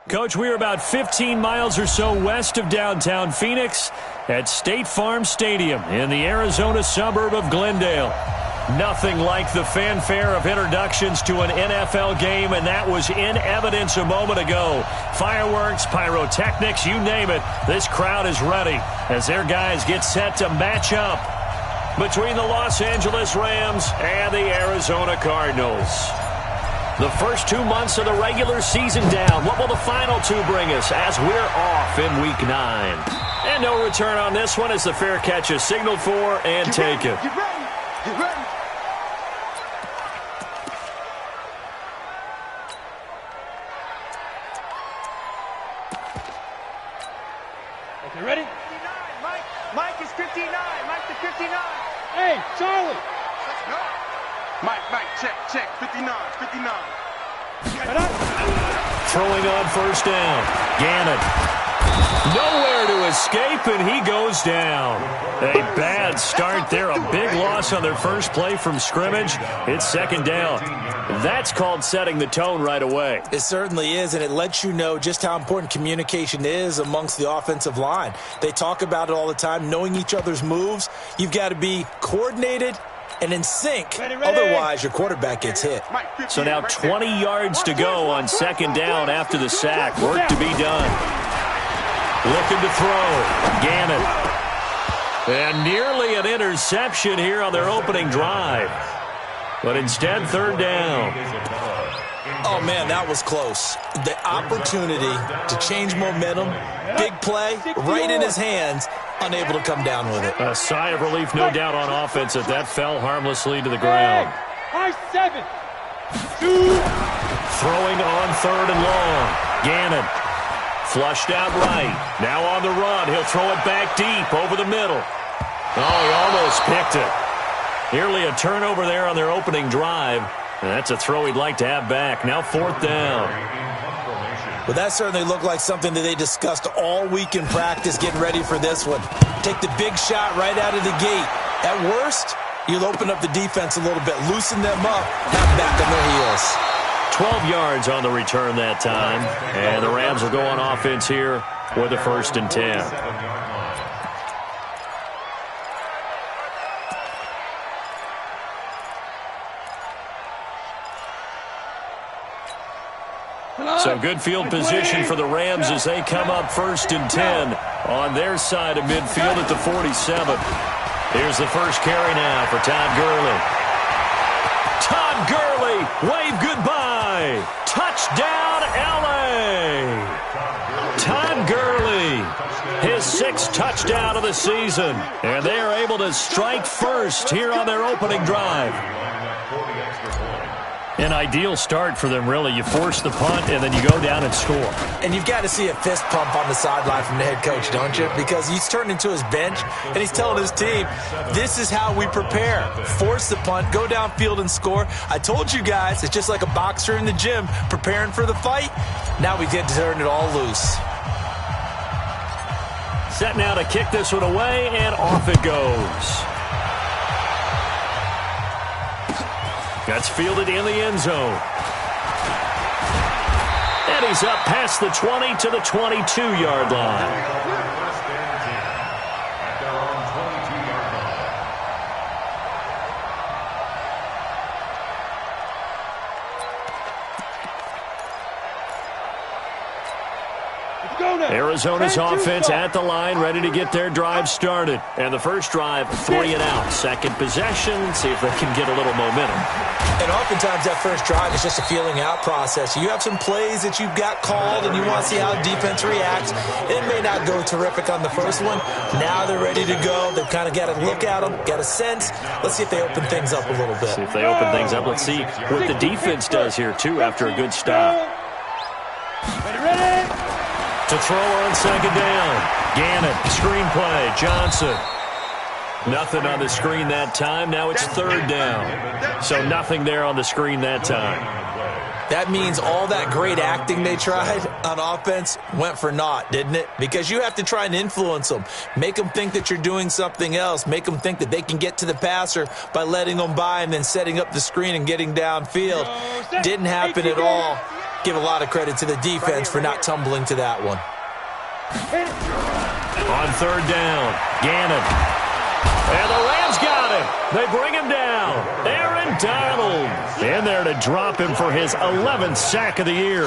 Coach, we're about 15 miles or so west of downtown Phoenix at State Farm Stadium in the Arizona suburb of Glendale. Nothing like the fanfare of introductions to an NFL game, and that was in evidence a moment ago. Fireworks, pyrotechnics, you name it. This crowd is ready as their guys get set to match up between the Los Angeles Rams and the Arizona Cardinals. The first 2 months of the regular season down. What will the final two bring us as we're off in Week 9? And no return on this one as the fair catch is signaled for and taken. Get ready. Get ready. Okay, ready? 59. Mike is 59. Mike to 59. Hey, Charlie. Let's go. Mike, check. 59. Throwing on first down. Gannon. Nowhere to escape, and he goes down. A bad start there. A big loss on their first play from scrimmage. It's second down. That's called setting the tone right away. It certainly is, and it lets you know just how important communication is amongst the offensive line. They talk about it all the time, knowing each other's moves. You've got to be coordinated and in sync. Ready. Otherwise, your quarterback gets hit. So now 20 yards to go on second down after the sack. Work to be done. Looking to throw. Gannon. And nearly an interception here on their opening drive. But instead, third down. Oh, man, that was close. The opportunity to change momentum, big play, right in his hands, unable to come down with it. A sigh of relief, no doubt, on offense that fell harmlessly to the ground. High 7. Throwing on third and long. Gannon. Flushed out right. Now on the run. He'll throw it back deep over the middle. Oh, he almost picked it. Nearly a turnover there on their opening drive. And that's a throw he'd like to have back. Now fourth down. Well, that certainly looked like something that they discussed all week in practice getting ready for this one. Take the big shot right out of the gate. At worst, you'll open up the defense a little bit, loosen them up, have back on their heels. 12 yards on the return that time. And the Rams will go on offense here with a 1st and 10. So good field position for the Rams as they come up 1st and 10 on their side of midfield at the 47. Here's the first carry now for Todd Gurley. Todd Gurley, wave goodbye. Touchdown, L.A. Todd Gurley, his 6th touchdown of the season. And they are able to strike first here on their opening drive. An ideal start for them, really. You force the punt, and then you go down and score. And you've got to see a fist pump on the sideline from the head coach, don't you? Because he's turned into his bench, and he's telling his team, this is how we prepare. Force the punt, go downfield and score. I told you guys, it's just like a boxer in the gym preparing for the fight. Now we get to turn it all loose. Set now to kick this one away, and off it goes. That's fielded in the end zone. And he's up past the 20 to the 22-yard line. Arizona's offense at the line, ready to get their drive started. And the first drive, 3 and out. Second possession, see if they can get a little momentum. And oftentimes that first drive is just a feeling out process. You have some plays that you've got called and you want to see how defense reacts. It may not go terrific on the first one. Now they're ready to go. They've kind of got to look at them, got a sense. Let's see if they open things up a little bit. See if they open things up. Let's see what the defense does here, too, after a good stop. Ready. To throw on second down. Gannon, screenplay, Johnson. Nothing on the screen that time. Now it's third down. So nothing there on the screen that time. That means all that great acting they tried on offense went for naught, didn't it? Because you have to try and influence them. Make them think that you're doing something else. Make them think that they can get to the passer by letting them by and then setting up the screen and getting downfield. Didn't happen at all. Give a lot of credit to the defense for not tumbling to that one. On third down, Gannon. And the Rams got him. They bring him down. Aaron Donald in there to drop him for his 11th sack of the year.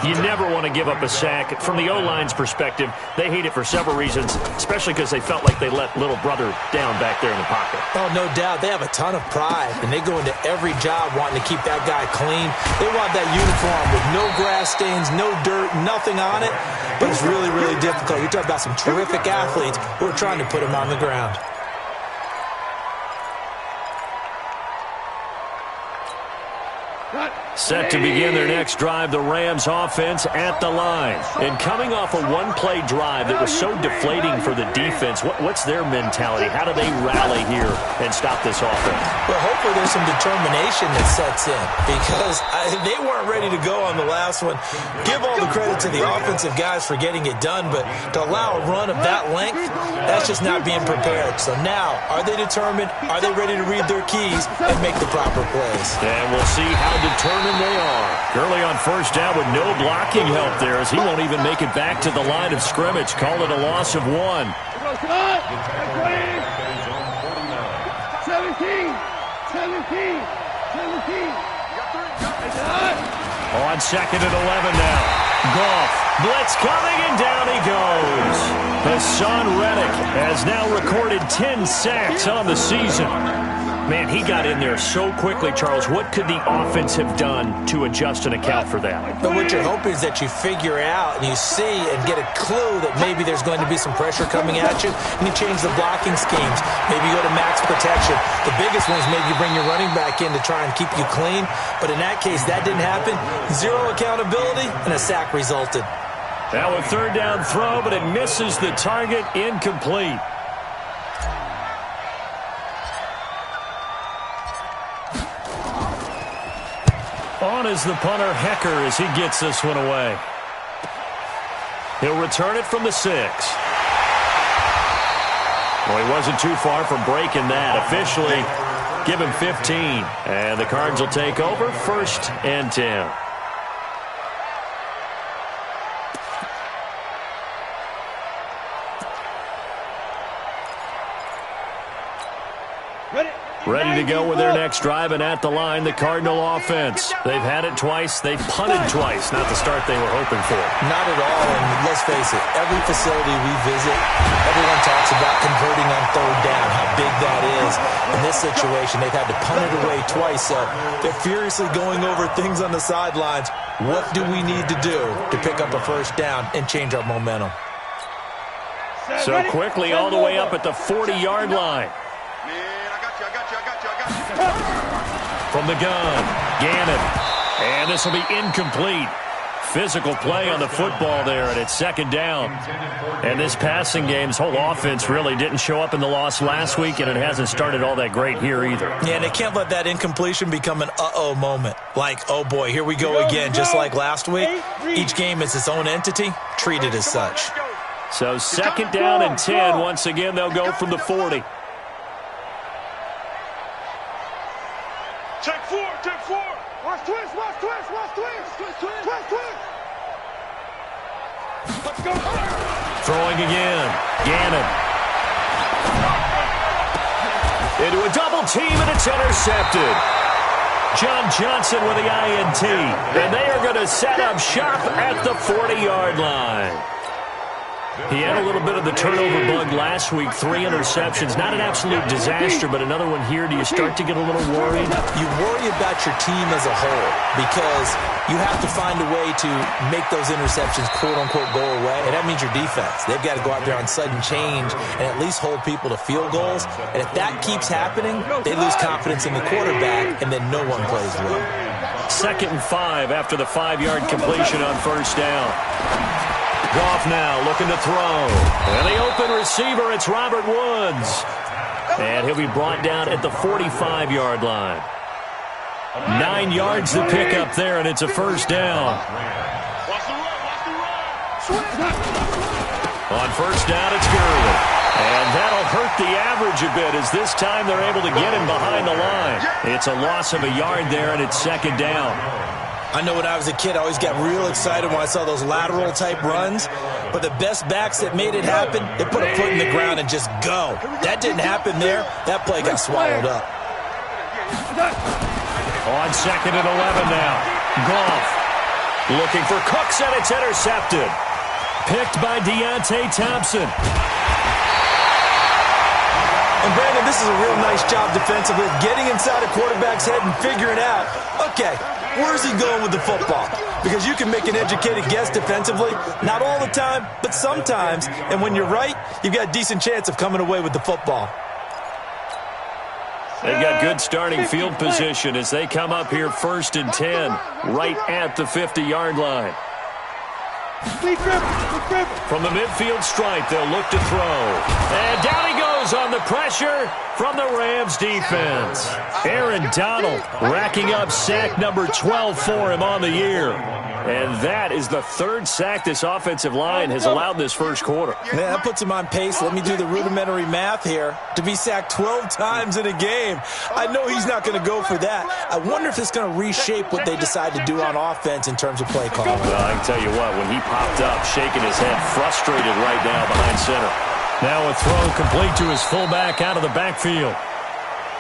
You never want to give up a sack. From the O-line's perspective, they hate it for several reasons, especially because they felt like they let little brother down back there in the pocket. Oh, no doubt. They have a ton of pride, and they go into every job wanting to keep that guy clean. They want that uniform with no grass stains, no dirt, nothing on it, but it's really, really difficult. You're talking about some terrific athletes who are trying to put him on the ground. Set to begin their next drive, the Rams offense at the line. And coming off a one-play drive that was so deflating for the defense, what's their mentality? How do they rally here and stop this offense? Well, hopefully there's some determination that sets in because they weren't ready to go on the last one. Give all the credit to the offensive guys for getting it done, but to allow a run of that length, that's just not being prepared. So now, are they determined? Are they ready to read their keys and make the proper plays? And we'll see how determined they are. Gurley on first down with no blocking help there as he won't even make it back to the line of scrimmage. Call it a loss of 1. 17. 17. On second and 11 now. Goff. Blitz coming, and down he goes. Hassan Reddick has now recorded 10 sacks on the season. Man, he got in there so quickly, Charles. What could the offense have done to adjust and account for that? But what you're hoping is that you figure out and you see and get a clue that maybe there's going to be some pressure coming at you, and you change the blocking schemes. Maybe you go to max protection. The biggest one is maybe you bring your running back in to try and keep you clean. But in that case, that didn't happen. Zero accountability, and a sack resulted. Now a third down throw, but it misses the target, incomplete. On is the punter, Hecker, as he gets this one away. He'll return it from the 6. Well, he wasn't too far from breaking that. Officially, give him 15. And the Cards will take over, 1st and 10. Ready to go with their next drive, and at the line, the Cardinal offense. They've had it twice. They've punted twice. Not the start they were hoping for. Not at all, and let's face it, every facility we visit, everyone talks about converting on third down, how big that is. In this situation, they've had to punt it away twice, so they're furiously going over things on the sidelines. What do we need to do to pick up a first down and change our momentum? So quickly all the way up at the 40-yard line. From the gun, Gannon. And this will be incomplete. Physical play on the football there, and it's second down. And this passing game's whole offense really didn't show up in the loss last week, and it hasn't started all that great here either. Yeah, and they can't let that incompletion become an uh-oh moment. Like, oh boy, here we go again, just like last week. Each game is its own entity, treated as such. So second down and 10. Once again, they'll go from the 40. Check 4. Watch twist. Let's go. Throwing again. Gannon. Into a double team, and it's intercepted. John Johnson with the INT. And they are going to set up shop at the 40-yard line. He had a little bit of the turnover bug last week, 3 interceptions. Not an absolute disaster, but another one here. Do you start to get a little worried? You worry about your team as a whole because you have to find a way to make those interceptions, quote-unquote, go away, and that means your defense. They've got to go out there on sudden change and at least hold people to field goals. And if that keeps happening, they lose confidence in the quarterback, and then no one plays well. 2nd and 5 after the 5-yard completion on first down. Goff now looking to throw. And the open receiver, it's Robert Woods. And he'll be brought down at the 45-yard line. 9 yards to pick up there, and it's a first down. On first down, it's Gurley. And that'll hurt the average a bit as this time they're able to get him behind the line. It's a loss of a yard there, and it's second down. I know when I was a kid, I always got real excited when I saw those lateral-type runs. But the best backs that made it happen, they put a foot in the ground and just go. That didn't happen there. That play got swallowed up. On 2nd and 11 now. Goff looking for Cooks, and it's intercepted. Picked by Deontay Thompson. And Brandon, this is a real nice job defensively, getting inside a quarterback's head and figuring out, okay, where's he going with the football? Because you can make an educated guess defensively, not all the time, but sometimes. And when you're right, you've got a decent chance of coming away with the football. They've got good starting field position as they come up here 1st and 10, right at the 50-yard line. From the midfield stripe, they'll look to throw. And down he goes on the pressure from the Rams defense. Aaron Donald racking up sack number 12 for him on the year. And that is the 3rd sack this offensive line has allowed this first quarter. Man, that puts him on pace. Let me do the rudimentary math here. To be sacked 12 times in a game, I know he's not going to go for that. I wonder if it's going to reshape what they decide to do on offense in terms of play calling. Well, I can tell you what, when he popped up, shaking his head, frustrated right now behind center. Now a throw complete to his fullback out of the backfield.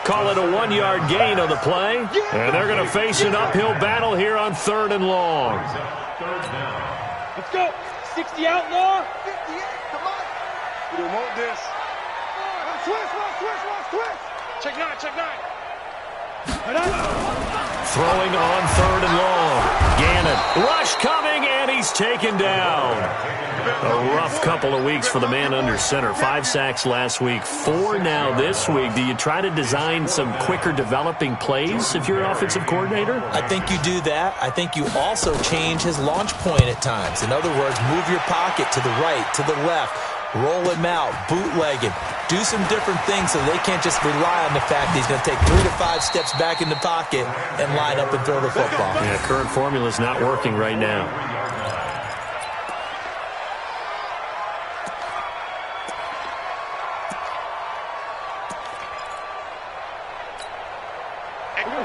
Call it a 1-yard gain on the play. And they're going to face an uphill battle here on 3rd and long. Let's go. 60 outlaw. 58, come on. We don't want this. Switch. Check 9. Throwing on 3rd and long. Gannon. Rush coming, and he's taken down. A rough couple of weeks for the man under center. 5 sacks last week, 4 now this week. Do you try to design some quicker developing plays if you're an offensive coordinator? I think you do that. I think you also change his launch point at times. In other words, move your pocket to the right, to the left, roll him out, bootleg him. Do some different things so they can't just rely on the fact that he's going to take 3 to 5 steps back in the pocket and line up and throw the football. Yeah, current formula is not working right now.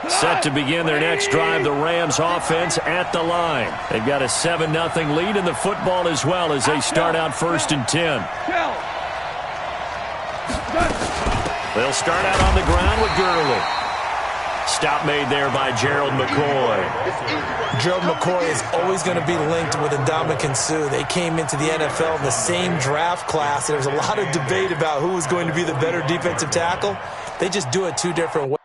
Set to begin their next drive, the Rams offense at the line. They've got a 7-0 lead in the football as well as they start out 1st and 10. They'll start out on the ground with Gurley. Stop made there by Gerald McCoy. Gerald McCoy is always going to be linked with Ndamukong Suh. They came into the NFL in the same draft class. There was a lot of debate about who was going to be the better defensive tackle. They just do it 2 different ways.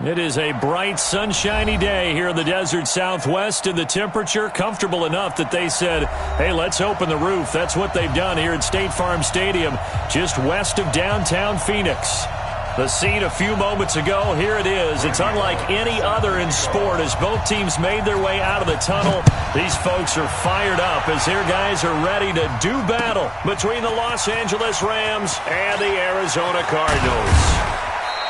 It is a bright, sunshiny day here in the desert Southwest, and the temperature comfortable enough that they said, hey, let's open the roof. That's what they've done here at State Farm Stadium, just west of downtown Phoenix. The scene a few moments ago, here it is. It's unlike any other in sport as both teams made their way out of the tunnel. These folks are fired up as their guys are ready to do battle between the Los Angeles Rams and the Arizona Cardinals.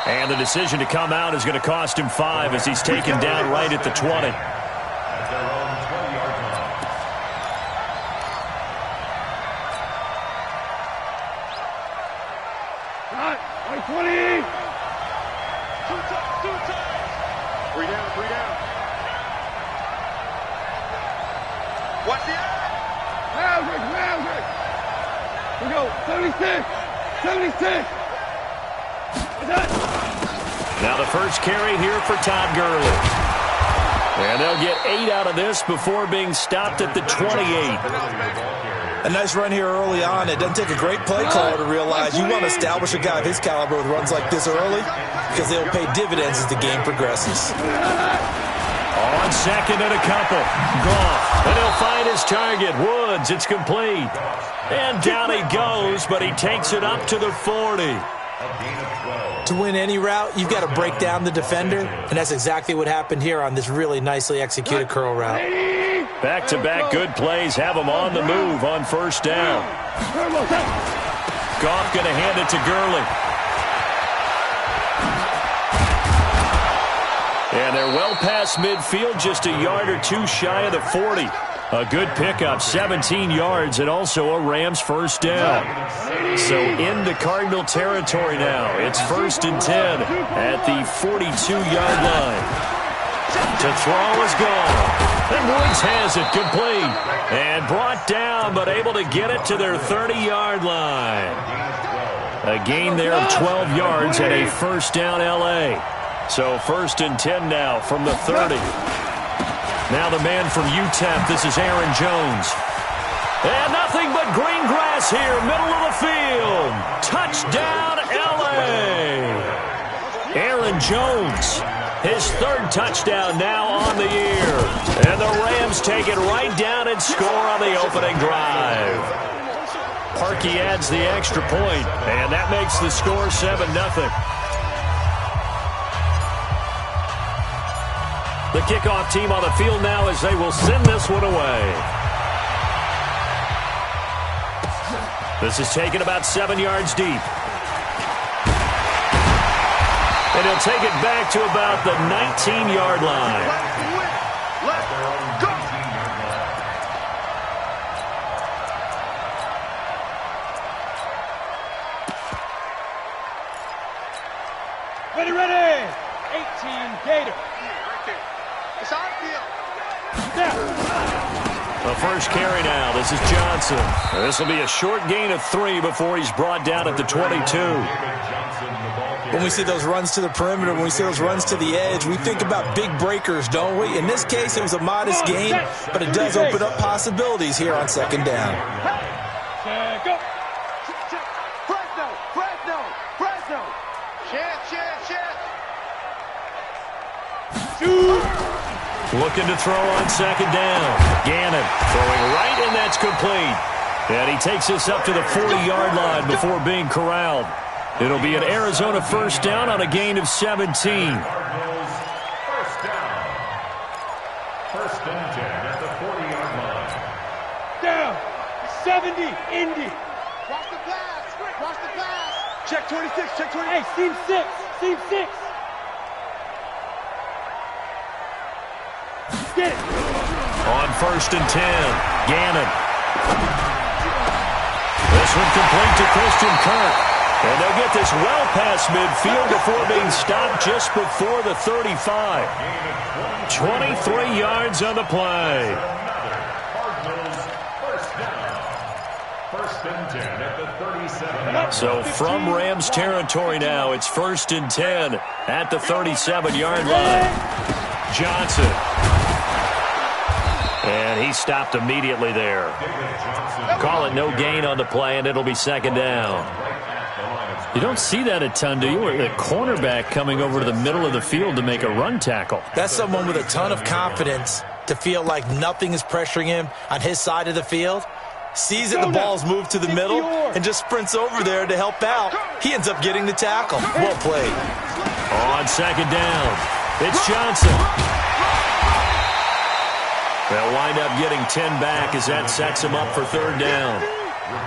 And the decision to come out is going to cost him 5 as he's taken down right at the 20. Watch the Magic. We go, 76. Now the first carry here for Todd Gurley. And they'll get 8 out of this before being stopped at the 28. A nice run here early on. It doesn't take a great play caller to realize you want to establish a guy of his caliber with runs like this early because they'll pay dividends as the game progresses. On second and a couple. Goff. And he'll find his target. Woods. It's complete. And down he goes, but he takes it up to the 40. To win any route, you've got to break down the defender, and that's exactly what happened here on this really nicely executed curl route. Back-to-back good plays have him on the move on first down. Goff going to hand it to Gurley. And they're well past midfield, just a yard or two shy of the 40. A good pickup, 17 yards, and also a Rams first down. So into Cardinal territory now. It's 1st and 10 at the 42-yard line. To throw is gone. And Woods has it complete. And brought down, but able to get it to their 30-yard line. A gain there of 12 yards and a first down L.A. So 1st and 10 now from the 30. Now the man from UTEP, this is Aaron Jones. And nothing but green grass here, middle of the field. Touchdown, L.A. Aaron Jones, his 3rd touchdown now on the year. And the Rams take it right down and score on the opening drive. Parkey adds the extra point, and that makes the score 7-0. The kickoff team on the field now as they will send this one away. This is taken about 7 yards deep. And he'll take it back to about the 19-yard line. Let's go. Ready. 18 Gator. It's on field. The first carry now. This is Johnson. This will be a short gain of 3 before he's brought down at the 22. When we see those runs to the perimeter, when we see those runs to the edge, we think about big breakers, don't we? In this case, it was a modest gain, but it does open up possibilities here on 2nd down. Go. Fresno. Chance. Looking to throw on 2nd down. Gannon throwing right, and that's complete. And he takes this up to the 40-yard line before being corralled. It'll be an Arizona first down on a gain of 17. First down. 1st and 10 at the 40-yard line. Down. 70, Indy. Cross the pass. Check 26. Hey, seam 6. Get it. On 1st and 10, Gannon. This one complete to Christian Kirk. And they'll get this well past midfield before being stopped just before the 35. 23 yards on the play. First and 10 at the 37. So from Rams territory now, it's 1st and 10 at the 37-yard line. Johnson. And he stopped immediately there. Call it no gain on the play, and it'll be 2nd down. You don't see that a ton, do you? Or the cornerback coming over to the middle of the field to make a run tackle. That's someone with a ton of confidence to feel like nothing is pressuring him on his side of the field. Sees that the ball's moved to the middle and just sprints over there to help out. He ends up getting the tackle. Well played. On second down, it's Johnson. They'll wind up getting 10 back as that sets him up for third down.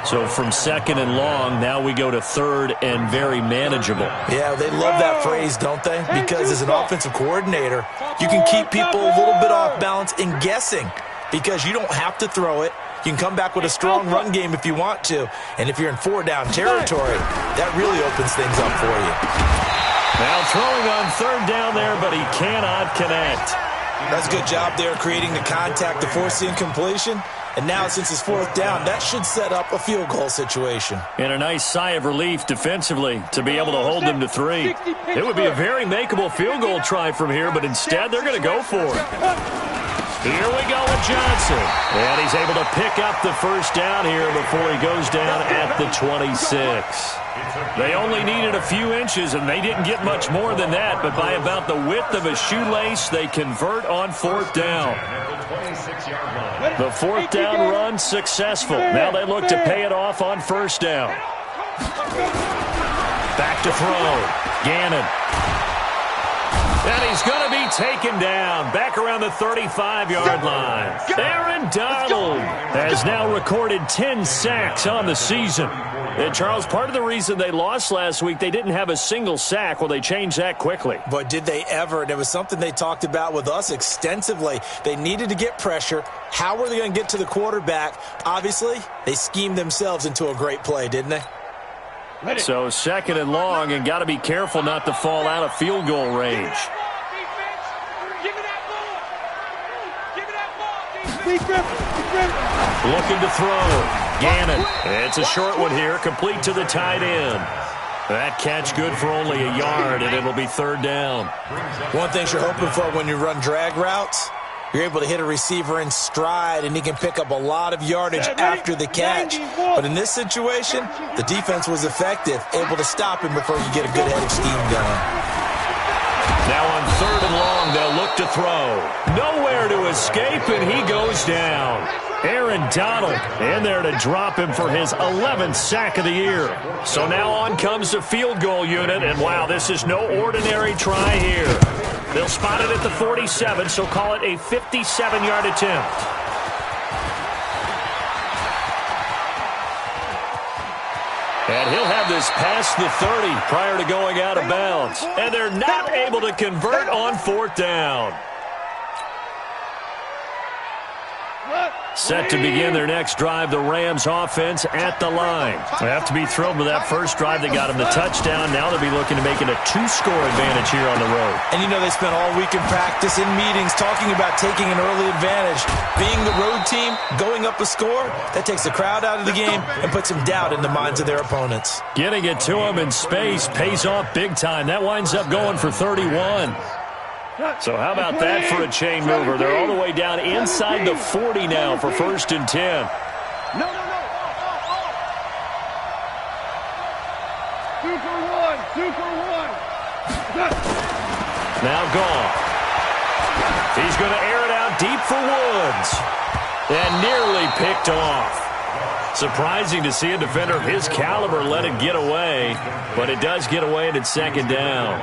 So from second and long, now we go to third and very manageable. Yeah, they love that phrase, don't they? Because as an offensive coordinator, you can keep people a little bit off balance and guessing because you don't have to throw it. You can come back with a strong run game if you want to. And if you're in four-down territory, that really opens things up for you. Now throwing on third down there, but he cannot connect. That's a good job there creating the contact to force the incompletion. And now, since it's fourth down, that should set up a field goal situation. And a nice sigh of relief defensively to be able to hold them to 3. It would be a very makeable field goal try from here, but instead they're going to go for it. Here we go with Johnson. And he's able to pick up the first down here before he goes down at the 26. They only needed a few inches, and they didn't get much more than that, but by about the width of a shoelace, they convert on fourth down. The fourth down run successful. Now they look to pay it off on first down. Back to throw. Gannon. And he's going to be taken down back around the 35-yard line. Aaron Donald has now recorded 10 sacks on the season. And Charles, part of the reason they lost last week, they didn't have a single sack. Well, they changed that quickly. But did they ever? And it was something they talked about with us extensively. They needed to get pressure. How were they going to get to the quarterback? Obviously, they schemed themselves into a great play, didn't they? So second and long, and got to be careful not to fall out of field goal range. Looking to throw. Gannon. It's a short one here, complete to the tight end. That catch good for only a yard, and it'll be third down. One thing you're hoping for when you run drag routes, you're able to hit a receiver in stride, and he can pick up a lot of yardage after the catch. But in this situation, the defense was effective, able to stop him before you get a good head of steam going. Now on third and long, they'll look to throw. Nowhere to escape, and he goes down. Aaron Donald in there to drop him for his 11th sack of the year. So now on comes the field goal unit, and wow, this is no ordinary try here. They'll spot it at the 47, so call it a 57-yard attempt. And he'll have this past the 30 prior to going out of bounds. And they're not able to convert on fourth down. Set to begin their next drive, the Rams offense at the line. They have to be thrilled with that first drive. They got them the touchdown. Now they'll be looking to make it a 2-score advantage here on the road. And you know they spent all week in practice, in meetings, talking about taking an early advantage. Being the road team, going up a score, that takes the crowd out of the game and puts some doubt in the minds of their opponents. Getting it to them in space pays off big time. That winds up going for 31. So how about that for a chain mover? They're all the way down inside the 40 now for first and 10. No. 2 for 1. Now gone. He's going to air it out deep for Woods. And nearly picked off. Surprising to see a defender of his caliber let it get away. But it does get away, and it's second down.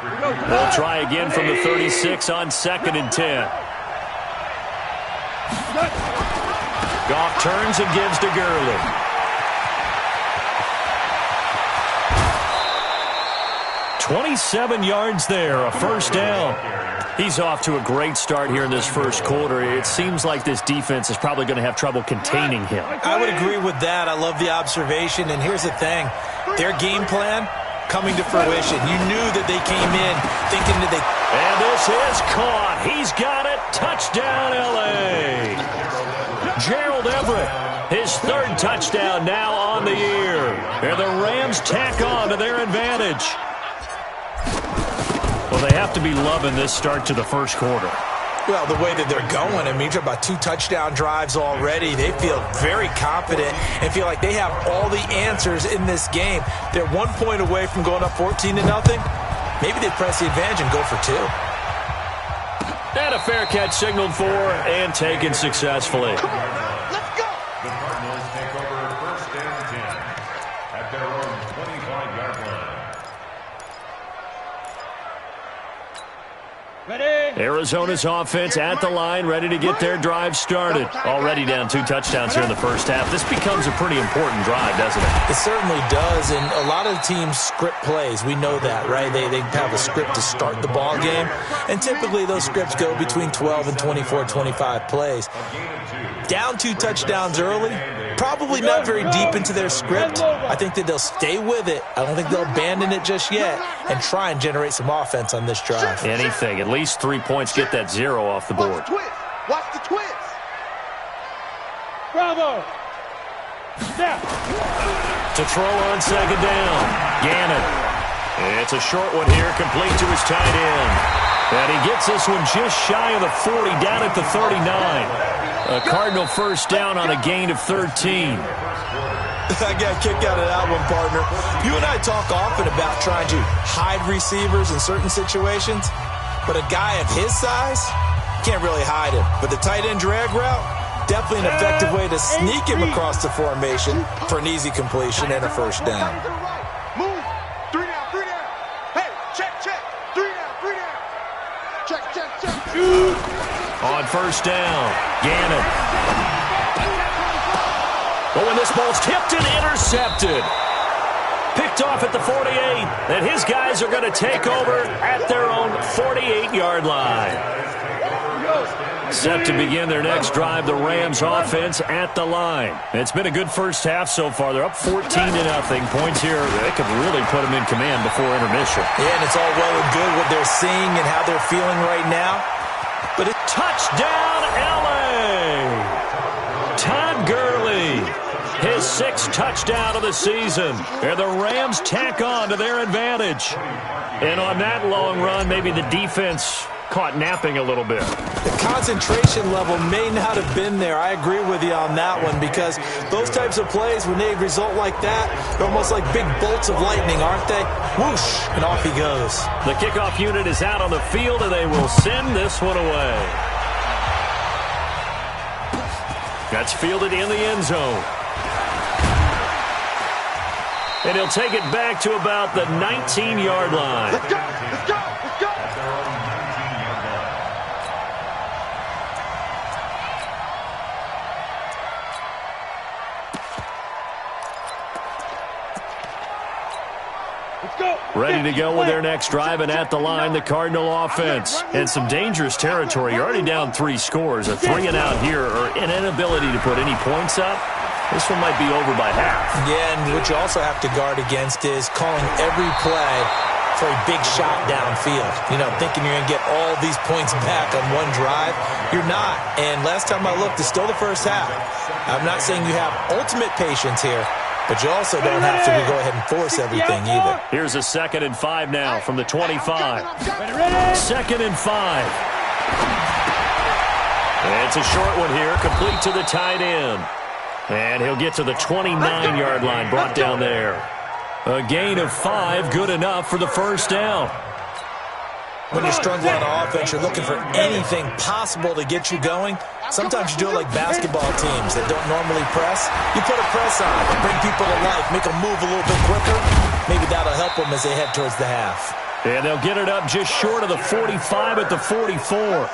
They'll try again from the 36 on second and 10. Goff turns and gives to Gurley. "27 yards there, a first down." He's off to a great start here in this first quarter. It seems like this defense is probably going to have trouble containing him. I would agree with that. I love the observation. And here's the thing. Their game plan coming to fruition. You knew that they came in thinking that they... And this is caught. He's got it. Touchdown, L.A. Gerald Everett, his third touchdown now on the year. And the Rams tack on to their advantage. Well, they have to be loving this start to the first quarter. Well, the way that they're going, I mean, you're talking about 2 touchdown drives already. They feel very confident and feel like they have all the answers in this game. They're 1 point away from going up 14-0. Maybe they press the advantage and go for 2. And a fair catch signaled for and taken successfully. Come on now, let's go. The Cardinals take over 1st and 10 at their own 25-yard line. Arizona's offense at the line, ready to get their drive started. Already down 2 touchdowns here in the first half. This becomes a pretty important drive, doesn't it? It certainly does, and a lot of the teams script plays. We know that, right? They have a script to start the ball game, and typically those scripts go between 12 and 24, 25 plays. Down 2 touchdowns early, probably not very deep into their script. I think that they'll stay with it. I don't think they'll abandon it just yet and try and generate some offense on this drive. Anything. At least 3 points, get that 0 off the board. Watch the twist. Bravo. Snap. To throw on 2nd down. Gannon. It's a short one here, complete to his tight end. And he gets this one just shy of the 40, down at the 39. A Cardinal first down on a gain of 13. I got a kick out of that one, partner. You and I talk often about trying to hide receivers in certain situations, but a guy of his size can't really hide him. But the tight end drag route, definitely an effective way to sneak him across the formation for an easy completion and a first down. Move. 3 down, 3 down. Hey, check. 3 down, 3 down. Check. On first down, Gannon. Oh, and this ball's tipped and intercepted. Picked off at the 48, and his guys are going to take over at their own 48-yard line. Set to begin their next drive, the Rams offense at the line. It's been a good first half so far. They're up 14-0. Points here, they could really put them in command before intermission. Yeah, and it's all well and good what they're seeing and how they're feeling right now. But it's touchdown, L.A. Todd Gurley, his 6th touchdown of the season. And the Rams tack on to their advantage. And on that long run, maybe the defense caught napping a little bit. The concentration level may not have been there. I agree with you on that one, because those types of plays, when they result like that, they're almost like big bolts of lightning, aren't they? Whoosh, and off he goes. The kickoff unit is out on the field, and they will send this one away. That's fielded in the end zone. And he'll take it back to about the 19-yard line. Let's go. Ready to go with their next drive, and at the line, the Cardinal offense. And some dangerous territory. You're already down 3 scores. A 3-and-out here, or an inability to put any points up. This one might be over by half. Yeah, and what you also have to guard against is calling every play for a big shot downfield. You know, thinking you're going to get all these points back on one drive. You're not. And last time I looked, it's still the first half. I'm not saying you have ultimate patience here, but you also don't have to go ahead and force everything either. Here's a 2nd and 5 now from the 25. 2nd and 5. It's a short one here, complete to the tight end. And he'll get to the 29-yard line, brought down there. A gain of 5, good enough for the first down. When you're struggling on offense, you're looking for anything possible to get you going. Sometimes you do it like basketball teams that don't normally press. You put a press on, bring people to life, make them move a little bit quicker. Maybe that'll help them as they head towards the half. And they'll get it up just short of the 45 at the 44.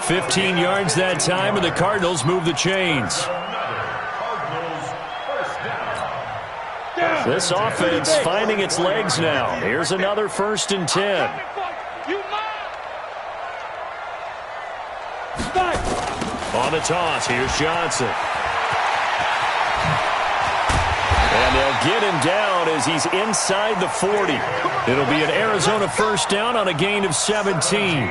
15 yards that time, and the Cardinals move the chains. This offense finding its legs now. Here's another 1st and 10. On the toss, here's Johnson. And they'll get him down as he's inside the 40. It'll be an Arizona first down on a gain of 17.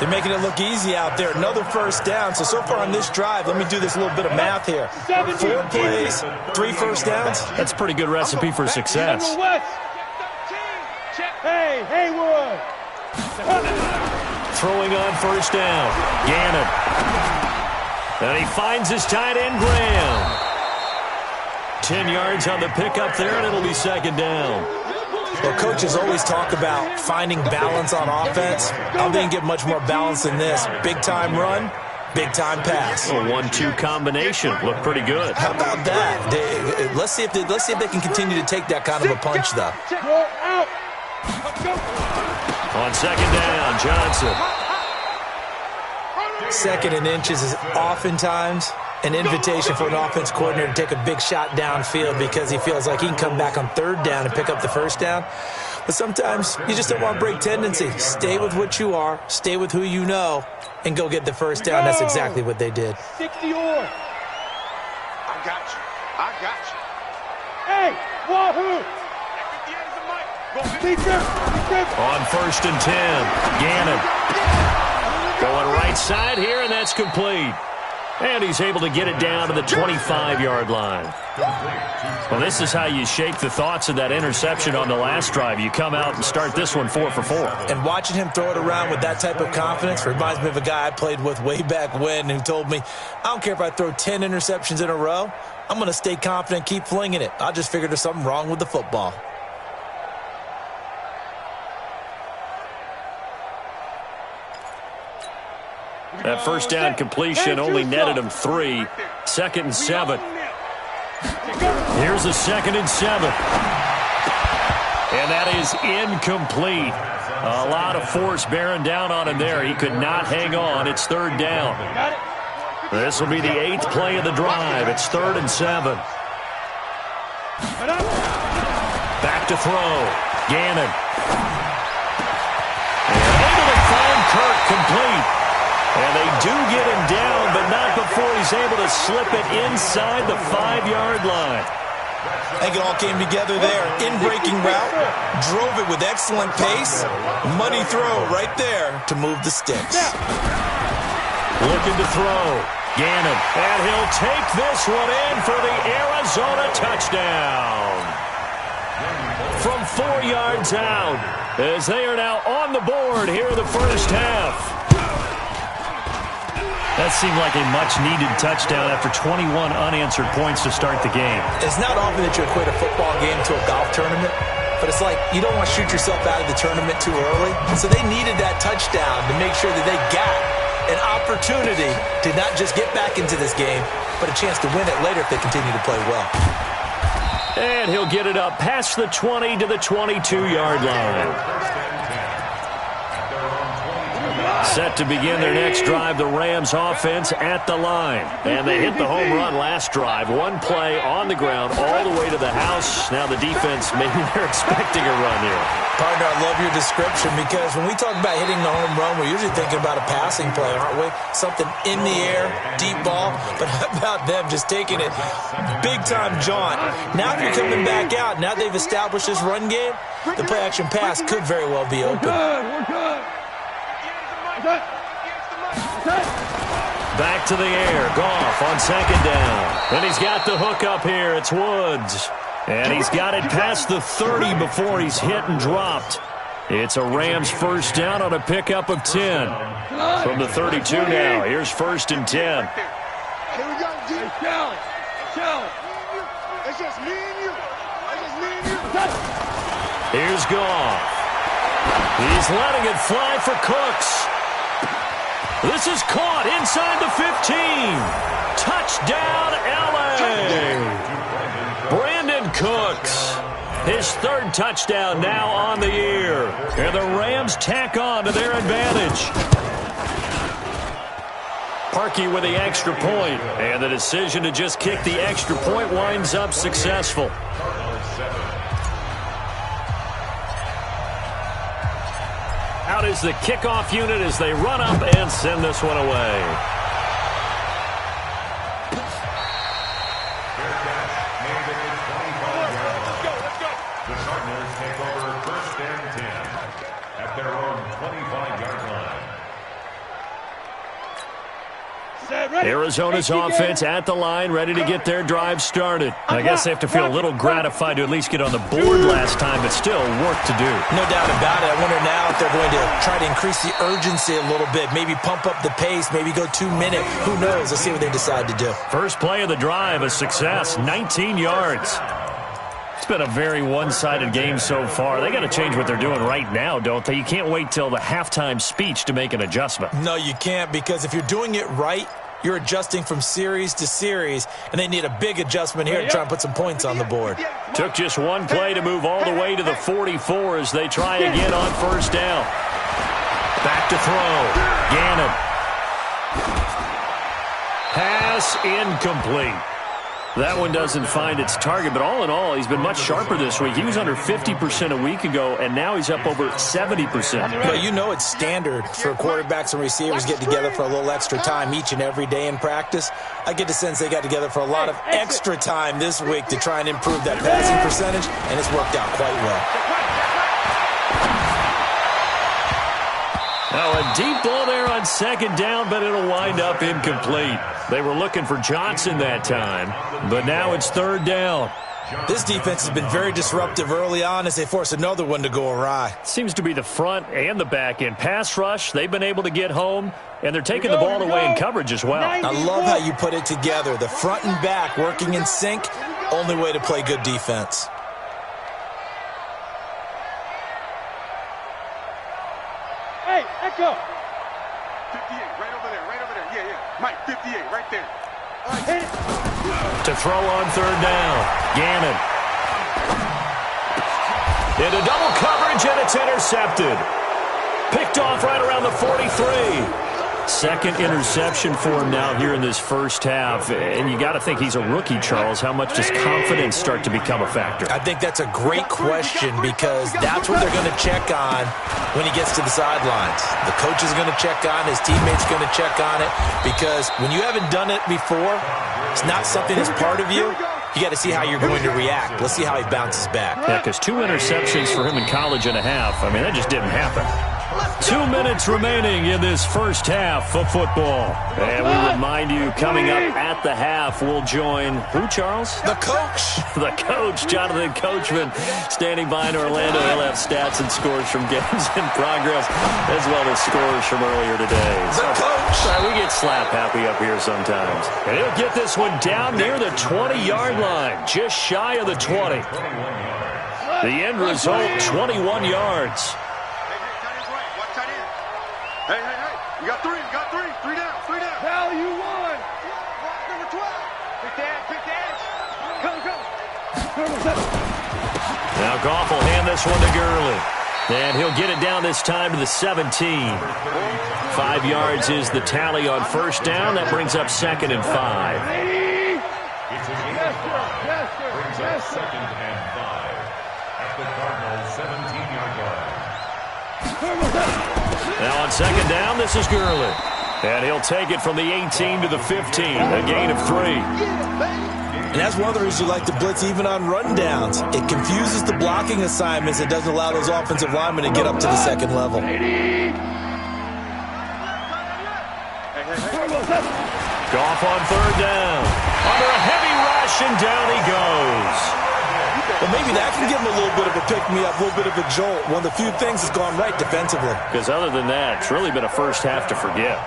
They're making it look easy out there. Another first down. So far on this drive, let me do this little bit of math here. 4 plays, 3 first downs. That's a pretty good recipe for success. Hey, Haywood. throwing on first down. Gannon. And he finds his tight end, Graham. 10 yards on the pickup there, and it'll be second down. Well, coaches always talk about finding balance on offense. I didn't get much more balance than this. Big-time run, big-time pass. A 1-2 combination. Looked pretty good. How about that? Let's see if they can continue to take that kind of a punch, though. On second down, Johnson. Second and inches is oftentimes an invitation for an offense coordinator to take a big shot downfield because he feels like he can come back on third down and pick up the first down. But sometimes you just don't want to break tendency. Stay with what you are, stay with who you know, and go get the first down. That's exactly what they did. 60 on. I got you. Hey, wahoo! On first and 10, Gannon. Going right side here, and that's complete. And he's able to get it down to the 25-yard line. Well, this is how you shake the thoughts of that interception on the last drive. You come out and start this one 4 for 4. And watching him throw it around with that type of confidence reminds me of a guy I played with way back when who told me, I don't care if I throw 10 interceptions in a row. I'm going to stay confident, keep flinging it. I just figured there's something wrong with the football. That first down completion only netted him 3. Second and 7. Here's a second and 7. And that is incomplete. A lot of force bearing down on him there. He could not hang on. It's third down. This will be the 8th play of the drive. It's third and 7. Back to throw. Gannon. And able to find Kirk complete. And they do get him down, but not before he's able to slip it inside the 5-yard line. I think it all came together there. In-breaking route, drove it with excellent pace. Money throw right there to move the sticks. Looking to throw. Gannon. And he'll take this one in for the Arizona touchdown. From 4 yards out, as they are now on the board here in the first half. That seemed like a much-needed touchdown after 21 unanswered points to start the game. It's not often that you equate a football game to a golf tournament, but it's like you don't want to shoot yourself out of the tournament too early. So they needed that touchdown to make sure that they got an opportunity to not just get back into this game, but a chance to win it later if they continue to play well. And he'll get it up past the 20 to the 22-yard line. Set to begin their next drive, the Rams offense at the line. And they hit the home run last drive. One play on the ground all the way to the house. Now the defense, maybe they're expecting a run here. Partner, I love your description because when we talk about hitting the home run, we're usually thinking about a passing play, aren't we? Something in the air, deep ball. But how about them just taking it big-time jaunt? Now they're coming back out. Now they've established this run game. The play-action pass could very well be open. We're good. Back to the air. Goff on second down. And he's got the hook up here. It's Woods. And he's got it past the 30 before he's hit and dropped. It's a Rams first down on a pickup of 10. From the 32 now. Here's first and 10. Here we go, G. Challenge. It's just me and you. Here's Goff. He's letting it fly for Cooks. This is caught inside the 15. Touchdown, L.A. Brandon Cooks. His third touchdown now on the year. And the Rams tack on to their advantage. Parkey with the extra point. And the decision to just kick the extra point winds up successful. Out is the kickoff unit as they run up and send this one away. The Cardinals take over first and 10 at their own 25-yard line. Set, Arizona's offense at the line, ready to get their drive started. I guess they have to feel a little gratified to at least get on the board last time, but still work to do. No doubt about it. I wonder now if they're going to try to increase the urgency a little bit, maybe pump up the pace, maybe go 2 minute. Who knows? Let's see what they decide to do. First play of the drive, a success, 19 yards. It's been a very one-sided game so far. They got to change what they're doing right now, don't they? You can't wait till the halftime speech to make an adjustment. No, you can't, because if you're doing it right, you're adjusting from series to series, and they need a big adjustment here to try and put some points on the board. Took just one play to move all the way to the 44 as they try again on first down. Back to throw. Gannon. Pass incomplete. That one doesn't find its target, but all in all, he's been much sharper this week. He was under 50% a week ago, and now he's up over 70%. Well, you know it's standard for quarterbacks and receivers get together for a little extra time each and every day in practice. I get the sense they got together for a lot of extra time this week to try and improve that passing percentage, and it's worked out quite well. Now a deep ball there on second down, but it'll wind up incomplete. They were looking for Johnson that time, but now it's third down. This defense has been very disruptive early on as they force another one to go awry. Seems to be the front and the back end. Pass rush, they've been able to get home, and they're taking the ball away in coverage as well. I love how you put it together. The front and back working in sync, only way to play good defense. Hey, Echo. 58, right over there. Yeah. Mike, 58, right there. All right, hit it. To throw on third down. Gannon. Into double coverage, and it's intercepted. Picked off right around the 43. Second interception for him now here in this first half. And you got to think he's a rookie, Charles. How much does confidence start to become a factor? I think that's a great question because that's what they're going to check on when he gets to the sidelines. The coach is going to check on, his teammates going to check on it, because when you haven't done it before, it's not something that's part of you. You got to see how you're going to react. Let's see how he bounces back. Yeah, because 2 interceptions for him in college and a half. I mean, that just didn't happen. 2 minutes remaining in this first half of football. And we remind you, coming up at the half, we'll join who, Charles? The coach. The coach, Jonathan Coachman, standing by in Orlando. He'll have stats and scores from games in progress, as well as scores from earlier today. The coach. We get slap happy up here sometimes. And he'll get this one down near the 20-yard line, just shy of the 20. The end result, 21 yards. Hey. You got three. Three down. Hell, you won. Number 12. Pick that. Come. Now Goff will hand this one to Gurley. And he'll get it down this time to the 17. 5 yards is the tally on first down. That brings up 2nd and 5. It's a gain of 5. Brings up 2nd and 5 at the Cardinals' 17-yard line. Now on second down, this is Gurley. And he'll take it from the 18 to the 15, a gain of 3. And that's one of the reasons you like to blitz even on rundowns. It confuses the blocking assignments. It doesn't allow those offensive linemen to get up to the second level. Goff on third down. Under a heavy rush, and down he goes. Well, maybe that can give him a little bit of a pick-me-up, a little bit of a jolt. One of the few things that's gone right defensively. Because other than that, it's really been a first half to forget.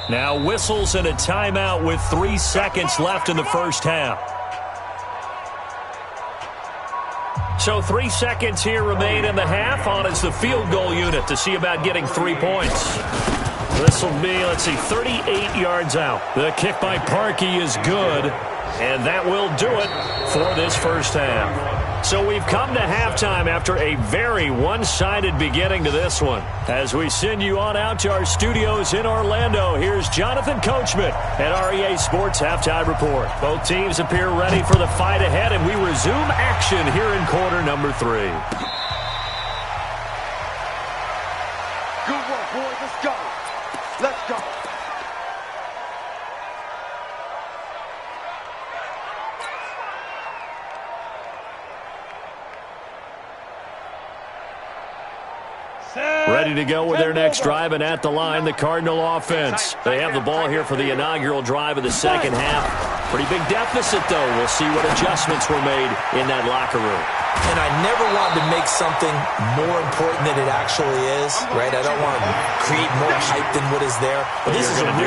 Now whistles and a timeout with 3 seconds left in the first half. So 3 seconds here remain in the half. On is the field goal unit to see about getting 3 points. This will be, 38 yards out. The kick by Parkey is good, and that will do it for this first half. So we've come to halftime after a very one-sided beginning to this one. As we send you on out to our studios in Orlando, here's Jonathan Coachman at REA Sports Halftime Report. Both teams appear ready for the fight ahead, and we resume action here in quarter number 3. boys. Let's go. Let's go. Ready to go with their next drive, and at the line, the Cardinal offense. They have the ball here for the inaugural drive of the second half. Pretty big deficit, though. We'll see what adjustments were made in that locker room. And I never wanted to make something more important than it actually is, right? I don't want to create more hype than what is there. But this is I'm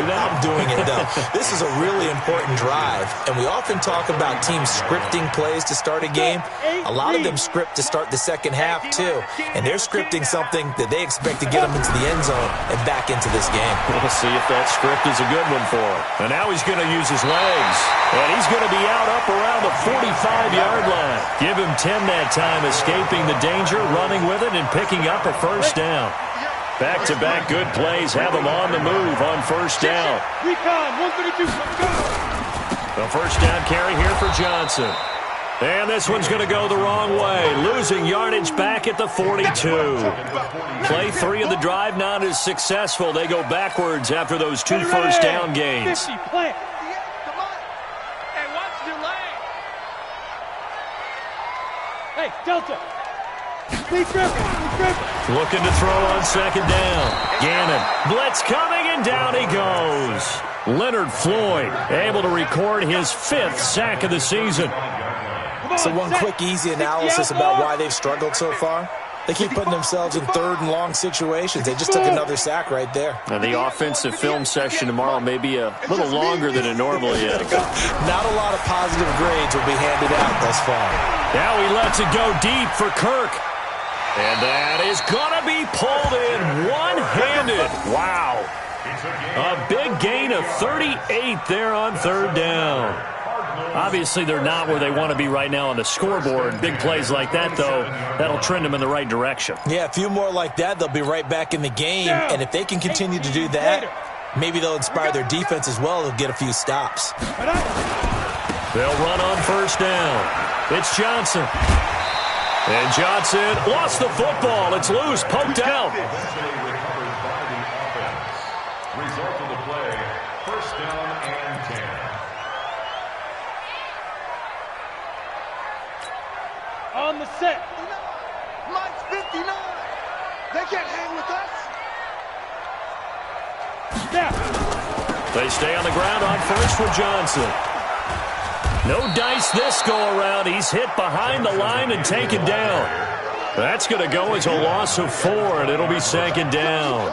doing it, though. This is a really important drive. And we often talk about teams scripting plays to start a game. A lot of them script to start the second half, too. And they're scripting something that they expect to get them into the end zone and back into this game. We'll see if that script is a good one for him. And now he's going to use his legs. And he's going to be out up around the 45-yard line. Give him 10 that time, escaping the danger, running with it, and picking up a first down. Back-to-back good plays have him on the move on first down. Recon, 132, go! The first down carry here for Johnson. And this one's going to go the wrong way, losing yardage back at the 42. Play 3 of the drive not as successful. They go backwards after those 2 first down gains. 50, plant. Hey, Delta. Lead grip. Looking to throw on second down. Gannon. Blitz coming, and down he goes. Leonard Floyd able to record his 5th sack of the season. So one quick, easy analysis about why they've struggled so far. They keep putting themselves in 3rd and long situations. They just took another sack right there. And the offensive film session tomorrow may be a little longer than it normally is. Not a lot of positive grades will be handed out thus far. Now he lets it go deep for Kirk. And that is going to be pulled in one-handed. Wow. A big gain of 38 there on 3rd down. Obviously, they're not where they want to be right now on the scoreboard. Big plays like that, though, that'll trend them in the right direction. Yeah, a few more like that, they'll be right back in the game. And if they can continue to do that, maybe they'll inspire their defense as well. They'll get a few stops. They'll run on first down. It's Johnson. And Johnson lost the football. It's loose, poked out. Result of the play, first down and 10. On the set. Mike's 59. They can't hang with us. Snap. They stay on the ground on first with Johnson. No dice this go-around. He's hit behind the line and taken down. That's going to go as a loss of 4, and it'll be 2nd down.